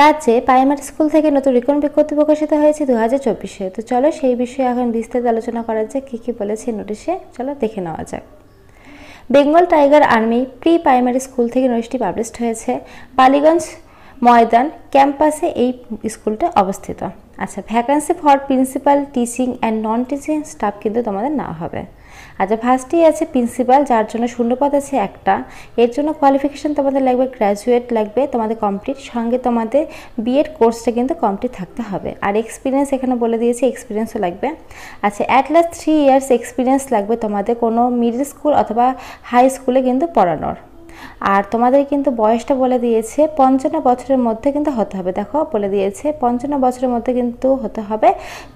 রাজ্যে primary school থেকে নতুন রিক্রুটমেন্ট বিজ্ঞপ্তি প্রকাশিত হয়েছে 2024-এ। তো চলো সেই বিষয়ে এখন বিস্তারিত আলোচনা করা যাক, কী কী বলেছে নোটিশে। চলো দেখে নেওয়া যাক। Bengal tiger army pre primary school থেকে নোটিশটি পাবলিশড হয়েছে। বালিগঞ্জ ময়দান ক্যাম্পাসে এই স্কুলটা অবস্থিত। আচ্ছা, vacancy for principal, teaching and non teaching staff কিন্তু তোমাদের না হবে। আচ্ছা, ফার্স্টেই আছে প্রিন্সিপাল, যার জন্য শূন্যপদ আছে একটা। এর জন্য কোয়ালিফিকেশান তোমাদের লাগবে গ্র্যাজুয়েট লাগবে তোমাদের কমপ্লিট, সঙ্গে তোমাদের বিএড কোর্সটা কিন্তু কমপ্লিট থাকতে হবে। আর এক্সপিরিয়েন্স এখানে বলে দিয়েছি, এক্সপিরিয়েন্সও লাগবে। আচ্ছা, অ্যাট লাস্ট 3 ইয়ার্স এক্সপিরিয়েন্স লাগবে তোমাদের কোনো মিডল স্কুল অথবা হাই স্কুলে কিন্তু পড়ানোর। আর তোমাদের কিন্তু বয়সটা বলে দিয়েছে 55 বছরের মধ্যে কিন্তু হতে হবে। দেখো বলে দিয়েছে 55 বছরের মধ্যে কিন্তু হতে হবে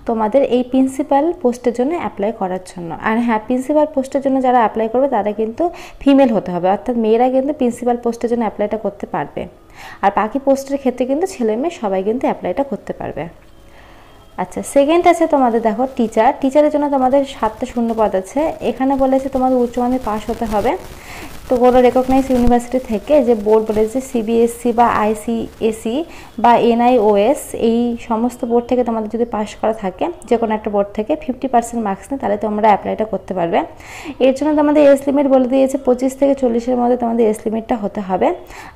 তোমাদের এই প্রিন্সিপাল পোস্টের জন্য অ্যাপ্লাই করার জন্য। আর হ্যাঁ, প্রিন্সিপাল পোস্টের জন্য যারা অ্যাপ্লাই করবে তারা কিন্তু ফিমেল হতে হবে, অর্থাৎ মেয়েরা কিন্তু প্রিন্সিপাল পোস্টের জন্য অ্যাপ্লাইটা করতে পারবে। আর বাকি পোস্টের ক্ষেত্রে কিন্তু ছেলে মেয়ে সবাই কিন্তু অ্যাপ্লাইটা করতে পারবে। আচ্ছা, সেকেন্ড আছে তোমাদের দেখো টিচার। টিচারের জন্য তোমাদের 7টা শূন্যপদ আছে। এখানে বলেছে তোমাদের উচ্চমাধ্যমিক পাস হতে হবে তো কোনো রেকগনাইজ ইউনিভার্সিটি থেকে, যে বোর্ড বলেছে সিবিএসসি বা আইসিএসই বা এনআইওএস, এই সমস্ত বোর্ড থেকে তোমাদের যদি পাস করা থাকে, যে কোনো একটা বোর্ড থেকে 50% মার্কস নিয়ে, তাহলে তোমরা অ্যাপ্লাইটা করতে পারবে। এর জন্য তোমাদের এজ লিমিট বলে দিয়েছে 25 থেকে 40-এর মধ্যে তোমাদের এজ লিমিটটা হতে হবে।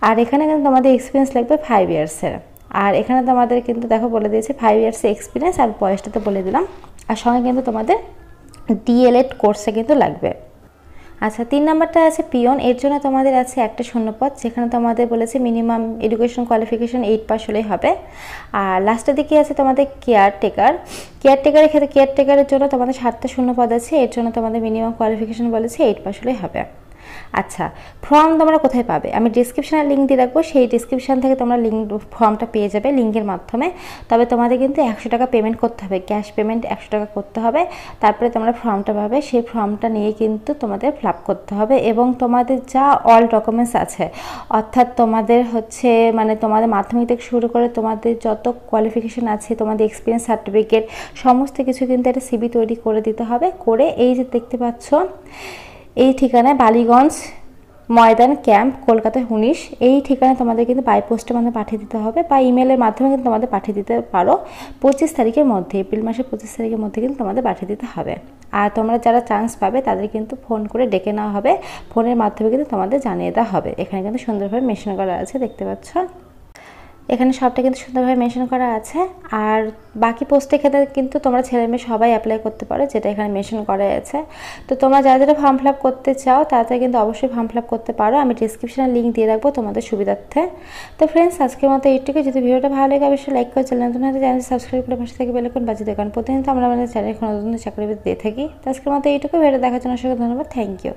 আর এখানে কিন্তু তোমাদের এক্সপিরিয়েন্স লাগবে 5 ইয়ার্সের। আর এখানে তোমাদের কিন্তু দেখো বলে দিয়েছে 5 ইয়ার্সের এক্সপিরিয়েন্স, আর বয়সটা তো বলে দিলাম। আর সঙ্গে কিন্তু তোমাদের ডিএলএড কোর্সে কিন্তু লাগবে। আচ্ছা, 3 নাম্বারটা আছে পিয়ন। এর জন্য তোমাদের আছে একটা শূন্যপদ, যেখানে তোমাদের বলেছে মিনিমাম এডুকেশন কোয়ালিফিকেশন 8 পাস হলেই হবে। আর লাস্টের দিকে আছে তোমাদের কেয়ারটেকার। কেয়ারটেকারের ক্ষেত্রে কেয়ারটেকারের জন্য তোমাদের 7টা শূন্যপদ আছে। এর জন্য তোমাদের মিনিমাম কোয়ালিফিকেশন বলেছে 8 পাস হলেই হবে। আচ্ছা, ফর্ম তোমরা কোথায় পাবে? আমি ডিসক্রিপশানে লিঙ্ক দিয়ে রাখবো, সেই ডিসক্রিপশান থেকে তোমরা ফর্মটা পেয়ে যাবে লিঙ্কের মাধ্যমে। তবে তোমাদের কিন্তু 100 টাকা পেমেন্ট করতে হবে, ক্যাশ পেমেন্ট 100 টাকা করতে হবে। তারপরে তোমরা ফর্মটা পাবে, সেই ফর্মটা নিয়ে কিন্তু তোমাদের ফিল আপ করতে হবে। এবং তোমাদের যা অল ডকুমেন্টস আছে, অর্থাৎ তোমাদের হচ্ছে মানে তোমাদের মাধ্যমিক থেকে শুরু করে তোমাদের যত কোয়ালিফিকেশান আছে, তোমাদের এক্সপিরিয়েন্স সার্টিফিকেট, সমস্ত কিছু কিন্তু একটা সিভি তৈরি করে দিতে হবে। করে এই যে দেখতে পাচ্ছ এই ঠিকানায়, বালিগঞ্জ ময়দান ক্যাম্প কলকাতা 19, এই ঠিকানায় তোমাদের কিন্তু বাই পোস্টের মাধ্যমে পাঠিয়ে দিতে হবে, বা ইমেলের মাধ্যমে কিন্তু তোমাদের পাঠিয়ে দিতে পারো 25 তারিখের মধ্যে, এপ্রিল মাসের 25 তারিখের মধ্যে কিন্তু তোমাদের পাঠিয়ে দিতে হবে। আর তোমরা যারা চান্স পাবে তাদের কিন্তু ফোন করে ডেকে নেওয়া হবে, ফোনের মাধ্যমে কিন্তু তোমাদের জানিয়ে দেওয়া হবে। এখানে কিন্তু সুন্দরভাবে মেনশন করা আছে, দেখতে পাচ্ছ এখানে সবটা কিন্তু সুন্দরভাবে মেনশন করা আছে। আর বাকি পোস্টের ক্ষেত্রে কিন্তু তোমরা ছেলে মেয়ে সবাই অ্যাপ্লাই করতে পারো, যেটা এখানে মেনশন করা আছে। তো তোমরা যারা যারা ফর্ম ফিল আপ করতে চাও তারা কিন্তু অবশ্যই ফর্ম ফিল আপ করতে পারো, আমি ডিসক্রিপশনে লিঙ্ক দিয়ে রাখবো তোমাদের সুবিধার্থে। তো ফ্রেন্ডস, আজকের মতো এইটুকু। যদি ভিডিওটা ভালো লাগে অবশ্যই লাইক করে চ্যানেল নতুন হলে চ্যানেল সাবস্ক্রাইব করে পাশে থেকে বেল আইকন বাজিয়ে দেবেন। প্রতিদিন তো আমরা আমাদের চ্যানেলে নতুন চাকরি দিয়ে থাকি। তো আজকের মতো এইটুকু। ভিডিও দেখার জন্য অসংখ্য ধন্যবাদ। Thank you.